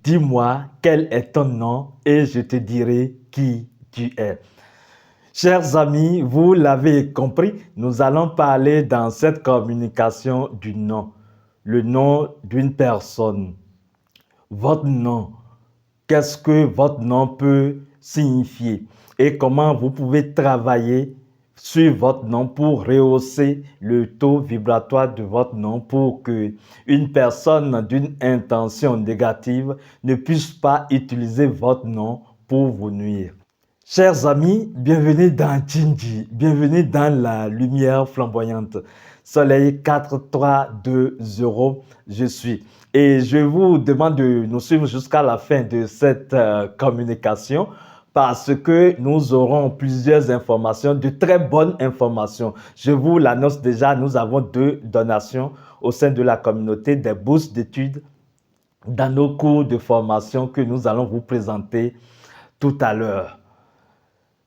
dis-moi quel est ton nom et je te dirai qui tu es. Chers amis, vous l'avez compris, nous allons parler dans cette communication du nom, le nom d'une personne. Votre nom, qu'est-ce que votre nom peut signifier et comment vous pouvez travailler sur votre nom pour rehausser le taux vibratoire de votre nom pour que une personne d'une intention négative ne puisse pas utiliser votre nom pour vous nuire. Chers amis, bienvenue dans Jinji, bienvenue dans la lumière flamboyante. Soleil 4, 3, 2, 0, je suis. Et je vous demande de nous suivre jusqu'à la fin de cette communication parce que nous aurons plusieurs informations, de très bonnes informations. Je vous l'annonce déjà, nous avons 2 donations au sein de la communauté, des bourses d'études dans nos cours de formation que nous allons vous présenter tout à l'heure.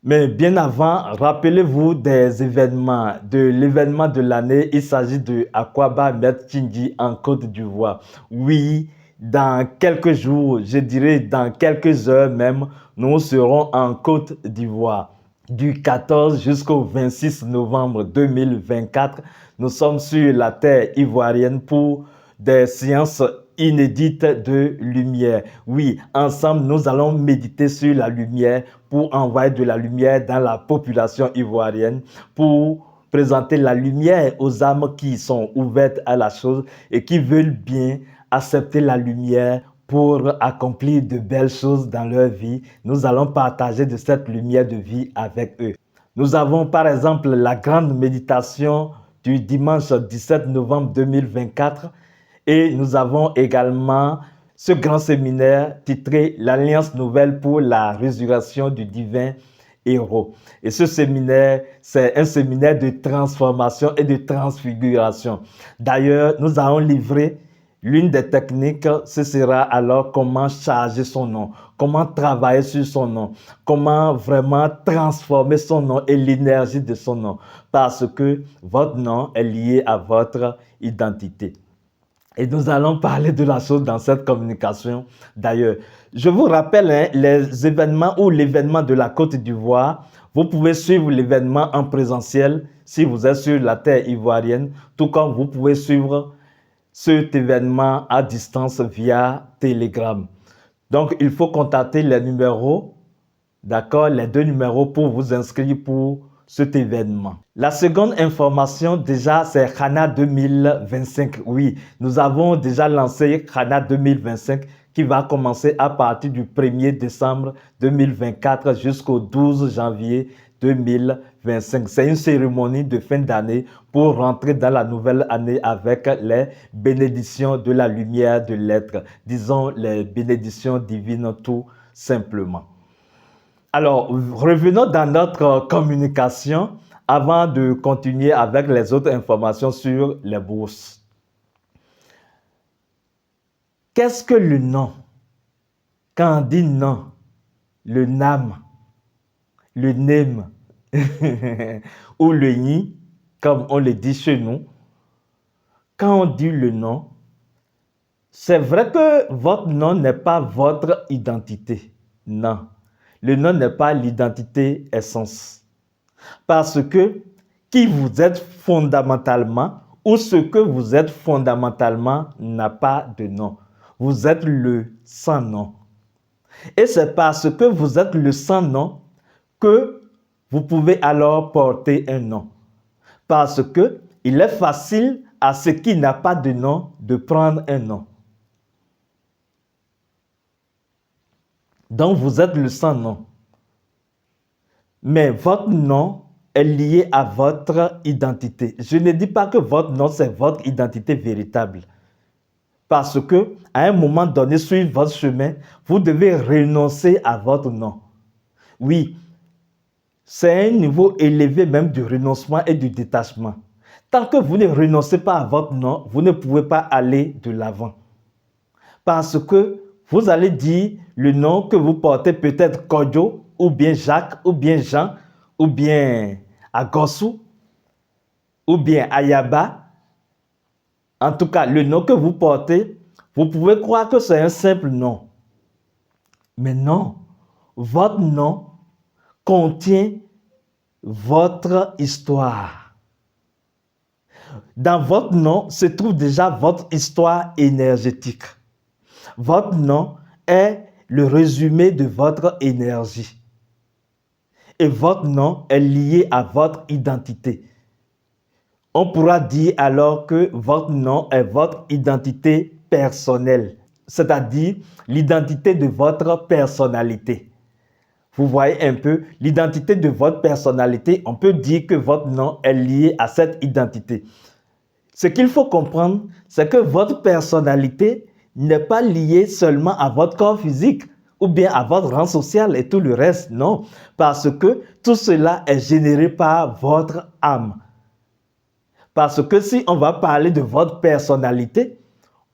Mais bien avant, rappelez-vous des événements, de l'événement de l'année. Il s'agit de Akwaaba Met-Tchinji en Côte d'Ivoire. Oui, dans quelques jours, je dirais dans quelques heures même, nous serons en Côte d'Ivoire. Du 14 jusqu'au 26 novembre 2024, nous sommes sur la terre ivoirienne pour des séances inédites de lumière. Oui, ensemble, nous allons méditer sur la lumière pour envoyer de la lumière dans la population ivoirienne, pour présenter la lumière aux âmes qui sont ouvertes à la chose et qui veulent bien accepter la lumière pour accomplir de belles choses dans leur vie. Nous allons partager de cette lumière de vie avec eux. Nous avons par exemple la grande méditation du dimanche 17 novembre 2024 et nous avons également ce grand séminaire titré l'Alliance nouvelle pour la résurrection du divin héros. Et ce séminaire, c'est un séminaire de transformation et de transfiguration. D'ailleurs, nous allons livrer l'une des techniques, ce sera alors comment charger son nom, comment travailler sur son nom, comment vraiment transformer son nom et l'énergie de son nom, parce que votre nom est lié à votre identité. Et nous allons parler de la chose dans cette communication. D'ailleurs, je vous rappelle les événements ou l'événement de la Côte d'Ivoire. Vous pouvez suivre l'événement en présentiel si vous êtes sur la terre ivoirienne, tout comme vous pouvez suivre cet événement à distance via Telegram. Donc, il faut contacter les numéros, d'accord, les 2 numéros pour vous inscrire pour cet événement. La seconde information, déjà, c'est Khana 2025. Oui, nous avons déjà lancé Khana 2025 qui va commencer à partir du 1er décembre 2024 jusqu'au 12 janvier 2025. C'est une cérémonie de fin d'année pour rentrer dans la nouvelle année avec les bénédictions de la lumière de l'être. Disons les bénédictions divines tout simplement. Alors, revenons dans notre communication avant de continuer avec les autres informations sur les bourses. Qu'est-ce que le nom? Quand on dit nom, le nam, le nem ou le ni, comme on le dit chez nous, quand on dit le nom, c'est vrai que votre nom n'est pas votre identité. Non. Le nom n'est pas l'identité essence. Parce que qui vous êtes fondamentalement ou ce que vous êtes fondamentalement n'a pas de nom. Vous êtes le sans nom. Et c'est parce que vous êtes le sans nom que vous pouvez alors porter un nom. Parce que il est facile à ce qui n'a pas de nom de prendre un nom. Donc, vous êtes le sans nom. Mais votre nom est lié à votre identité. Je ne dis pas que votre nom, c'est votre identité véritable. Parce que, à un moment donné, sur votre chemin, vous devez renoncer à votre nom. Oui, c'est un niveau élevé même du renoncement et du détachement. Tant que vous ne renoncez pas à votre nom, vous ne pouvez pas aller de l'avant. Parce que vous allez dire le nom que vous portez, peut-être Kodjo, ou bien Jacques, ou bien Jean, ou bien Agossou, ou bien Ayaba. En tout cas, le nom que vous portez, vous pouvez croire que c'est un simple nom. Mais non, votre nom contient votre histoire. Dans votre nom se trouve déjà votre histoire énergétique. Votre nom est le résumé de votre énergie. Et votre nom est lié à votre identité. On pourra dire alors que votre nom est votre identité personnelle, c'est-à-dire l'identité de votre personnalité. Vous voyez un peu l'identité de votre personnalité, on peut dire que votre nom est lié à cette identité. Ce qu'il faut comprendre, c'est que votre personnalité n'est pas liée seulement à votre corps physique ou bien à votre rang social et tout le reste, non, parce que tout cela est généré par votre âme. Parce que si on va parler de votre personnalité,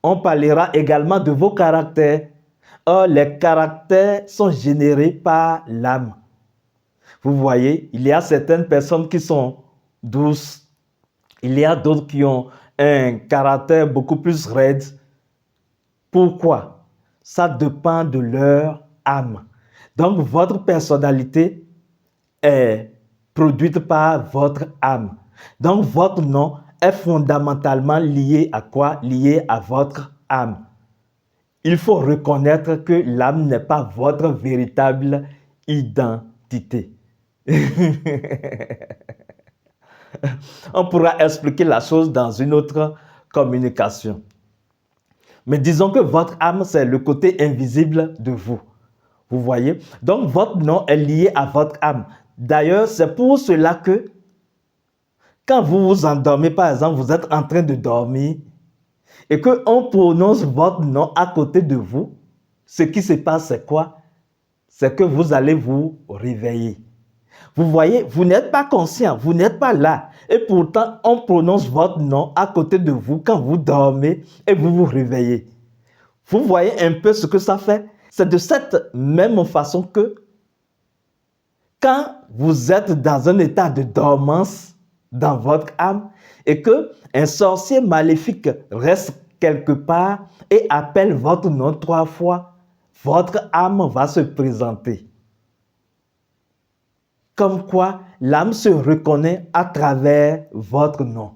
on parlera également de vos caractères. Or, les caractères sont générés par l'âme. Vous voyez, il y a certaines personnes qui sont douces. Il y a d'autres qui ont un caractère beaucoup plus raide. Pourquoi? Ça dépend de leur âme. Donc, votre personnalité est produite par votre âme. Donc, votre nom est fondamentalement lié à quoi? Lié à votre âme. Il faut reconnaître que l'âme n'est pas votre véritable identité. On pourra expliquer la chose dans une autre communication. Mais disons que votre âme, c'est le côté invisible de vous. Vous voyez? Donc, votre nom est lié à votre âme. D'ailleurs, c'est pour cela que quand vous vous endormez, par exemple, vous êtes en train de dormir et qu'on prononce votre nom à côté de vous, ce qui se passe, c'est quoi? C'est que vous allez vous réveiller. Vous voyez, vous n'êtes pas conscient, vous n'êtes pas là. Et pourtant, on prononce votre nom à côté de vous quand vous dormez et vous vous réveillez. Vous voyez un peu ce que ça fait? C'est de cette même façon que quand vous êtes dans un état de dormance dans votre âme et qu'un sorcier maléfique reste quelque part et appelle votre nom 3 fois, votre âme va se présenter. Comme quoi, l'âme se reconnaît à travers votre nom.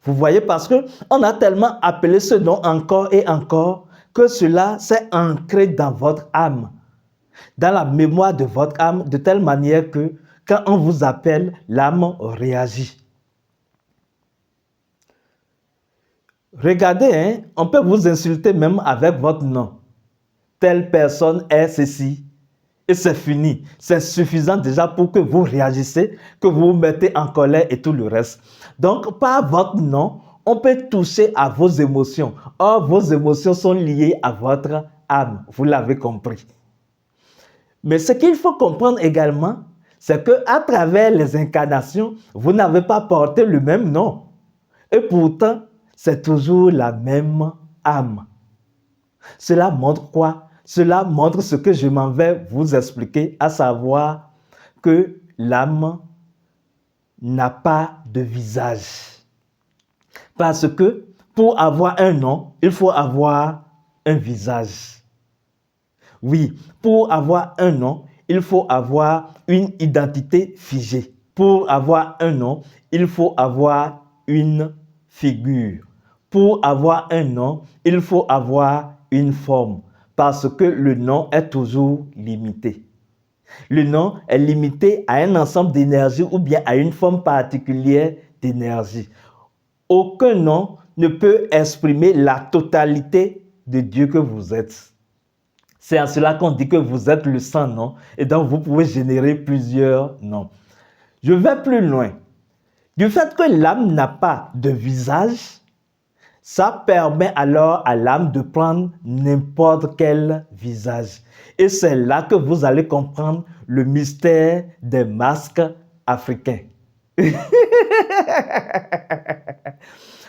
Vous voyez, parce qu'on a tellement appelé ce nom encore et encore que cela s'est ancré dans votre âme, dans la mémoire de votre âme, de telle manière que quand on vous appelle, l'âme réagit. Regardez, hein, on peut vous insulter même avec votre nom. Telle personne est ceci. Et c'est fini. C'est suffisant déjà pour que vous réagissez, que vous vous mettez en colère et tout le reste. Donc, par votre nom, on peut toucher à vos émotions. Or, vos émotions sont liées à votre âme. Vous l'avez compris. Mais ce qu'il faut comprendre également, c'est qu'à travers les incarnations, vous n'avez pas porté le même nom. Et pourtant, c'est toujours la même âme. Cela montre quoi? Cela montre ce que je m'en vais vous expliquer, à savoir que l'âme n'a pas de visage. Parce que pour avoir un nom, il faut avoir un visage. Oui, pour avoir un nom, il faut avoir une identité figée. Pour avoir un nom, il faut avoir une figure. Pour avoir un nom, il faut avoir une forme. Parce que le nom est toujours limité. Le nom est limité à un ensemble d'énergie ou bien à une forme particulière d'énergie. Aucun nom ne peut exprimer la totalité de Dieu que vous êtes. C'est en cela qu'on dit que vous êtes le sans-nom et donc vous pouvez générer plusieurs noms. Je vais plus loin. Du fait que l'âme n'a pas de visage, ça permet alors à l'âme de prendre n'importe quel visage. Et c'est là que vous allez comprendre le mystère des masques africains.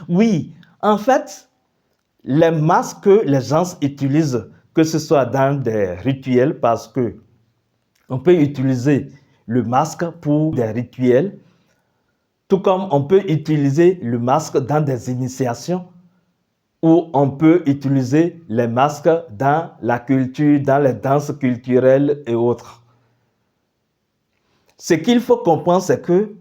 Oui, en fait, les masques que les gens utilisent, que ce soit dans des rituels, parce que on peut utiliser le masque pour des rituels, tout comme on peut utiliser le masque dans des initiations. où on peut utiliser les masques dans la culture, dans les danses culturelles et autres. Ce qu'il faut comprendre, c'est que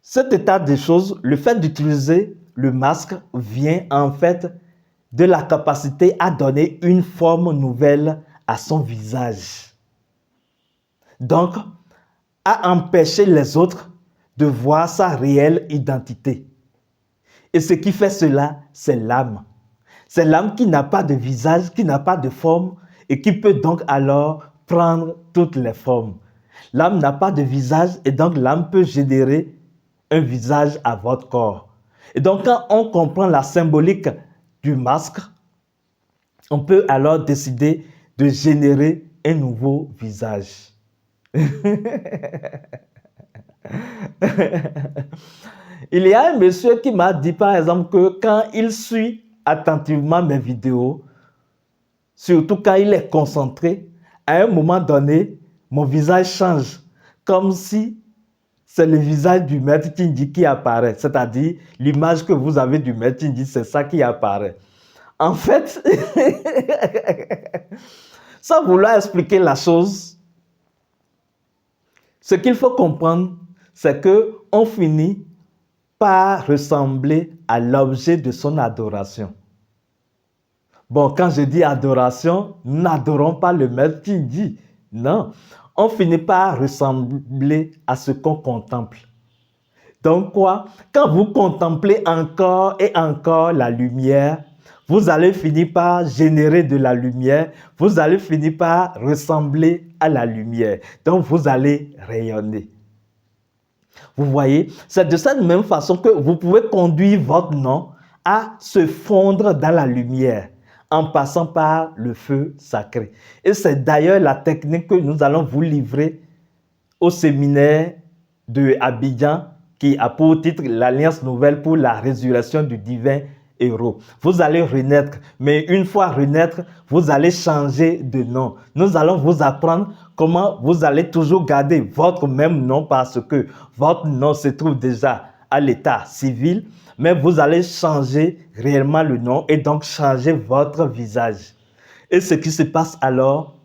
cet état des choses, le fait d'utiliser le masque vient en fait de la capacité à donner une forme nouvelle à son visage. Donc, à empêcher les autres de voir sa réelle identité. Et ce qui fait cela, c'est l'âme. C'est l'âme qui n'a pas de visage, qui n'a pas de forme et qui peut donc alors prendre toutes les formes. L'âme n'a pas de visage et donc l'âme peut générer un visage à votre corps. Et donc quand on comprend la symbolique du masque, on peut alors décider de générer un nouveau visage. Il y a un monsieur qui m'a dit par exemple que quand il suit attentivement mes vidéos, surtout quand il est concentré, à un moment donné, mon visage change, comme si c'est le visage du maître Tindi qui apparaît. C'est-à-dire, l'image que vous avez du maître Tindi, c'est ça qui apparaît. En fait, sans vouloir expliquer la chose, ce qu'il faut comprendre, c'est qu'on finit par ressembler à l'objet de son adoration. Bon, quand je dis adoration, nous n'adorons pas le maître Tindi. Non, on finit par ressembler à ce qu'on contemple. Donc quoi? Quand vous contemplez encore et encore la lumière, vous allez finir par générer de la lumière, vous allez finir par ressembler à la lumière. Donc vous allez rayonner. Vous voyez, c'est de cette même façon que vous pouvez conduire votre nom à se fondre dans la lumière en passant par le feu sacré. Et c'est d'ailleurs la technique que nous allons vous livrer au séminaire de Abidjan qui a pour titre l'Alliance nouvelle pour la résurrection du divin héros. Vous allez renaître, mais une fois renaître, vous allez changer de nom. Nous allons vous apprendre comment vous allez toujours garder votre même nom parce que votre nom se trouve déjà à l'état civil, mais vous allez changer réellement le nom et donc changer votre visage. Et ce qui se passe alors,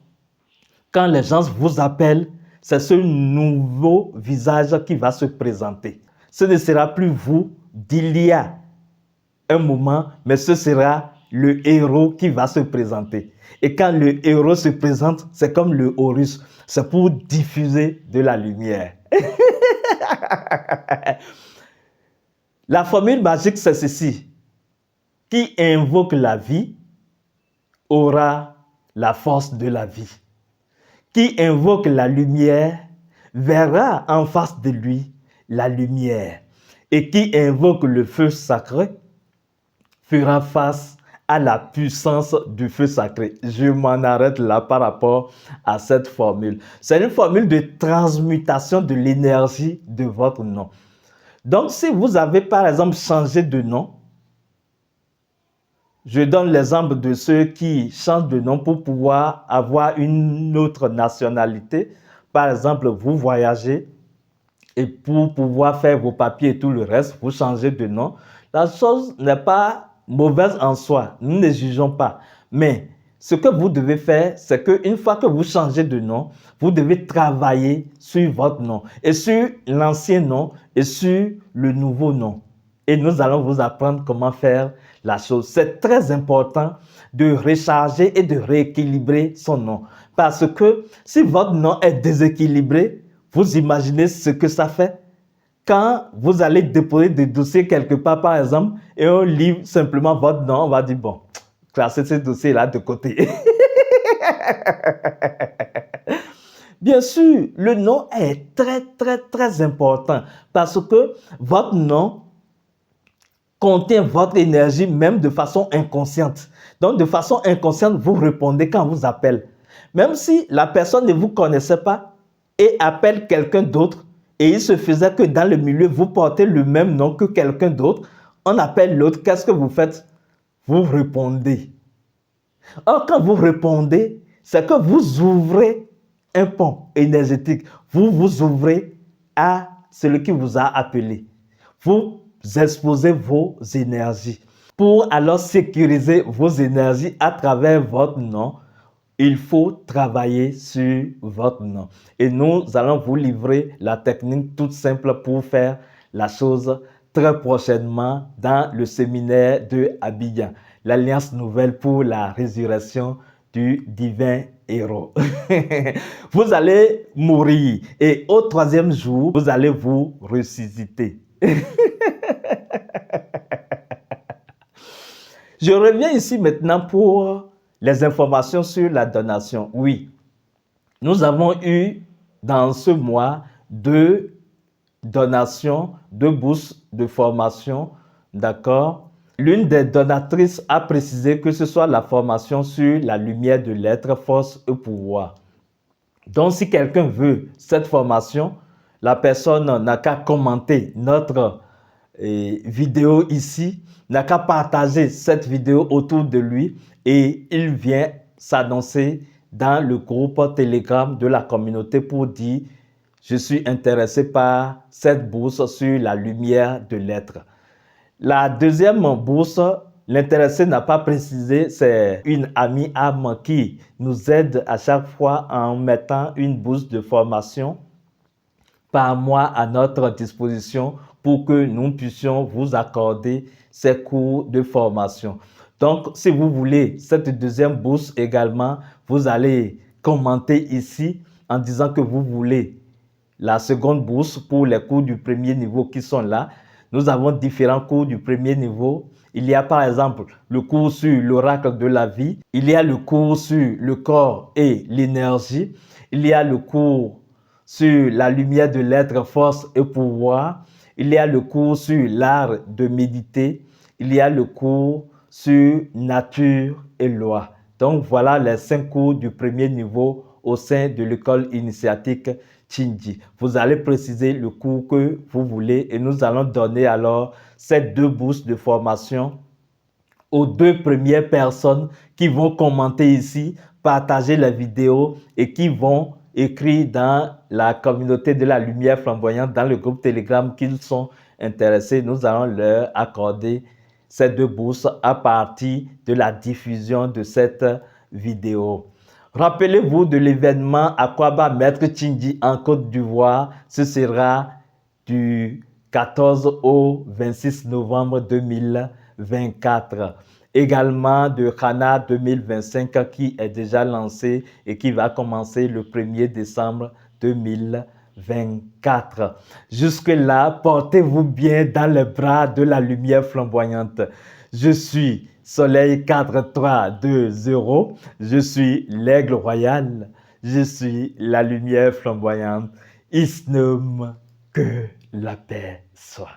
quand les gens vous appellent, c'est ce nouveau visage qui va se présenter. Ce ne sera plus vous d'il y a un moment, mais ce sera le héros qui va se présenter. Et quand le héros se présente, c'est comme le Horus, c'est pour diffuser de la lumière. La formule magique, c'est ceci. Qui invoque la vie aura la force de la vie. Qui invoque la lumière verra en face de lui la lumière. Et qui invoque le feu sacré fera face à la puissance du feu sacré. Je m'en arrête là par rapport à cette formule. C'est une formule de transmutation de l'énergie de votre nom. Donc, si vous avez par exemple changé de nom, je donne l'exemple de ceux qui changent de nom pour pouvoir avoir une autre nationalité. Par exemple, vous voyagez et pour pouvoir faire vos papiers et tout le reste, vous changez de nom. La chose n'est pas mauvaise en soi, nous ne jugeons pas. Mais ce que vous devez faire, c'est qu'une fois que vous changez de nom, vous devez travailler sur votre nom et sur l'ancien nom et sur le nouveau nom. Et nous allons vous apprendre comment faire la chose. C'est très important de recharger et de rééquilibrer son nom. Parce que si votre nom est déséquilibré, vous imaginez ce que ça fait? Quand vous allez déposer des dossiers quelque part, par exemple, et on lit simplement votre nom, on va dire, bon, classer ce dossier-là de côté. Bien sûr, le nom est très important parce que votre nom contient votre énergie même de façon inconsciente. Donc, de façon inconsciente, vous répondez quand on vous appelle. Même si la personne ne vous connaissait pas et appelle quelqu'un d'autre, et il se faisait que dans le milieu, vous portez le même nom que quelqu'un d'autre, on appelle l'autre, qu'est-ce que vous faites? Vous répondez. Or, quand vous répondez, c'est que vous ouvrez un pont énergétique. Vous vous ouvrez à celui qui vous a appelé. Vous exposez vos énergies. Pour alors sécuriser vos énergies à travers votre nom, il faut travailler sur votre nom. Et nous allons vous livrer la technique toute simple pour faire la chose très prochainement dans le séminaire de Abidjan, l'Alliance nouvelle pour la résurrection du divin héros. Vous allez mourir et au troisième jour, vous allez vous ressusciter. Je reviens ici maintenant pour les informations sur la donation. Oui, nous avons eu dans ce mois 2 donations, 2 bourses de formation, d'accord? L'une des donatrices a précisé que ce soit la formation sur la lumière de l'être, force et pouvoir. Donc, si quelqu'un veut cette formation, la personne n'a qu'à commenter notre vidéo ici, n'a qu'à partager cette vidéo autour de lui et il vient s'annoncer dans le groupe Telegram de la communauté pour dire « Je suis intéressé par cette bourse sur la lumière de l'être ». La deuxième bourse, l'intéressé n'a pas précisé, c'est une amie âme qui nous aide à chaque fois en mettant une bourse de formation par mois à notre disposition pour que nous puissions vous accorder ces cours de formation. Donc, si vous voulez cette deuxième bourse également, vous allez commenter ici en disant que vous voulez la seconde bourse pour les cours du premier niveau qui sont là. Nous avons différents cours du premier niveau. Il y a par exemple le cours sur l'oracle de la vie. Il y a le cours sur le corps et l'énergie. Il y a le cours sur la lumière de l'être, force et pouvoir. Il y a le cours sur l'art de méditer. Il y a le cours sur nature et loi. Donc voilà les 5 cours du premier niveau au sein de l'école initiatique Chinji. Vous allez préciser le cours que vous voulez et nous allons donner alors ces 2 bourses de formation aux 2 premières personnes qui vont commenter ici, partager la vidéo et qui vont écrire dans la communauté de la lumière flamboyante, dans le groupe Telegram qu'ils sont intéressés. Nous allons leur accorder ces 2 bourses à partir de la diffusion de cette vidéo. Rappelez-vous de l'événement Aquaba Maître Chinji en Côte d'Ivoire. Ce sera du 14 au 26 novembre 2024. Également de Khana 2025 qui est déjà lancé et qui va commencer le 1er décembre 2024. Jusque-là, portez-vous bien dans les bras de la lumière flamboyante. Je suis Soleil 4320, je suis l'aigle royal, je suis la lumière flamboyante. Isnum, que la paix soit.